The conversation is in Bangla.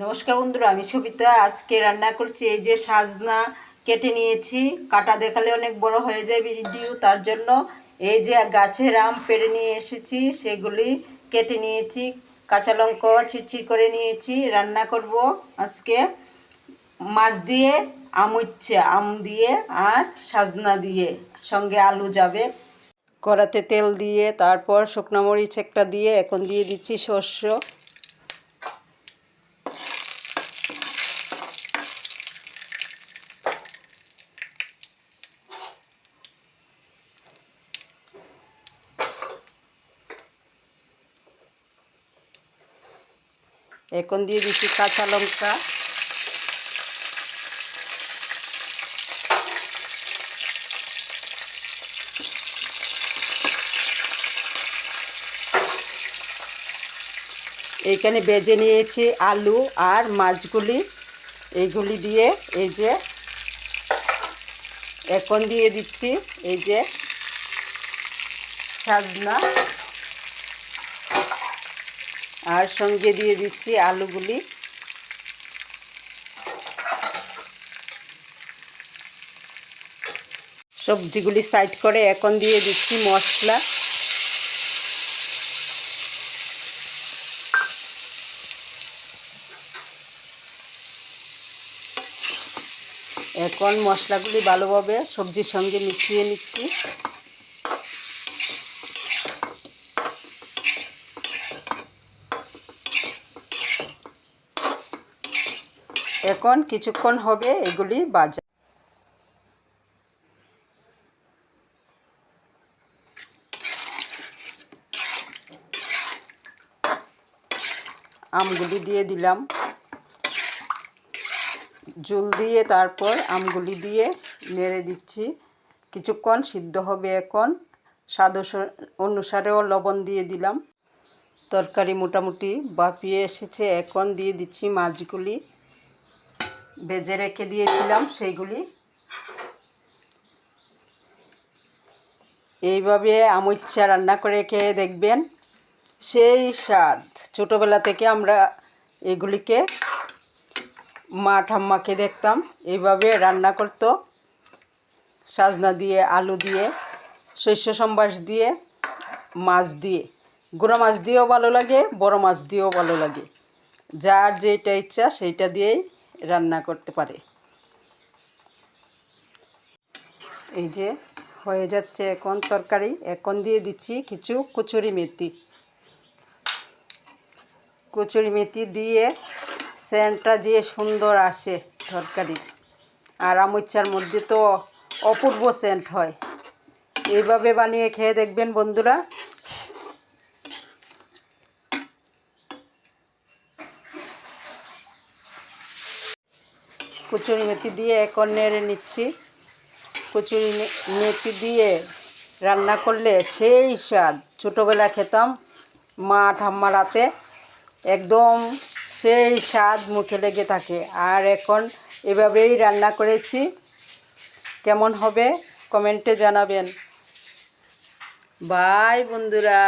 নমস্কার বন্ধুরা, আমি সবিতা। আজকে রান্না করছি এই যে সাজনা কেটে নিয়েছি। কাটা দেখালে অনেক বড় হয়ে যায় ভিডিও, তার জন্য এই যে গাছের আম পেড়ে নিয়ে এসেছি, সেগুলি কেটে নিয়েছি। কাঁচা লঙ্কা ছিঁড়ছিড় করে নিয়েছি। রান্না করব আজকে মাছ দিয়ে, আম দিয়ে আর সাজনা দিয়ে, সঙ্গে আলু যাবে। কড়াতে তেল দিয়ে তারপর শুকনো মরিচ একটা দিয়ে এখন দিয়ে দিচ্ছি সর্ষে। এখন দিয়ে দিচ্ছি কাঁচা লঙ্কা। এইখানে বেজে নিয়েছি আলু আর মাছগুলি, এইগুলি দিয়ে এই যে এখন দিয়ে দিচ্ছি এই যে সাজনা, আর সঙ্গে দিয়ে দিচ্ছি আলুগুলি। সবজিগুলি সাইড করে এখন দিয়ে দিচ্ছি মশলা। এখন মশলাগুলি ভালোভাবে সবজির সঙ্গে মিশিয়ে নিচ্ছি। এখন কিছুক্ষণ হবে এগুলি ভাজা। আমগুলি দিয়ে দিলাম, ঝোল দিয়ে তারপর আমগুলি দিয়ে নেড়ে দিচ্ছি। কিছুক্ষণ সিদ্ধ হবে। এখন স্বাদ অনুসারেও লবণ দিয়ে দিলাম। তরকারি মোটামুটি বাপিয়ে এসেছে। এখন দিয়ে দিচ্ছি মাছগুলি, ভেজে রেখে দিয়েছিলাম সেইগুলি। এইভাবে আমইচ্ছা রান্না করে খেয়ে দেখবেন, সেই স্বাদ। ছোটোবেলা থেকে আমরা এগুলিকে মা ঠাম্মাকে দেখতাম এইভাবে রান্না করতো, সাজনা দিয়ে, আলু দিয়ে, শস্য সম্বাস দিয়ে, মাছ দিয়ে। গুঁড়ো মাছ দিয়েও ভালো লাগে, বড় মাছ দিয়েও ভালো লাগে। যার যেটা ইচ্ছা সেইটা দিয়েই রান্না করতে পারে। এই যে হয়ে যাচ্ছে এখন তরকারি। এখন দিয়ে দিচ্ছি কিছু কচুরি মেথি। কচুরি মেথি দিয়ে সেন্টটা যে সুন্দর আসে তরকারির, আর আমইচ্ছার মধ্যে তো অপূর্ব সেন্ট হয়। এইভাবে বানিয়ে খেয়ে দেখবেন বন্ধুরা। কচুরি মেথি দিয়ে এখন নেড়ে নিচ্ছি। কচুরি মেথি দিয়ে রান্না করলে সেই স্বাদ। ছোটোবেলা খেতাম মা ঠাম্মার হাতে, একদম সেই স্বাদ মুখে লেগে থাকে। আর এখন এভাবেই রান্না করেছি। কেমন হবে কমেন্টে জানাবেন। বাই বন্ধুরা।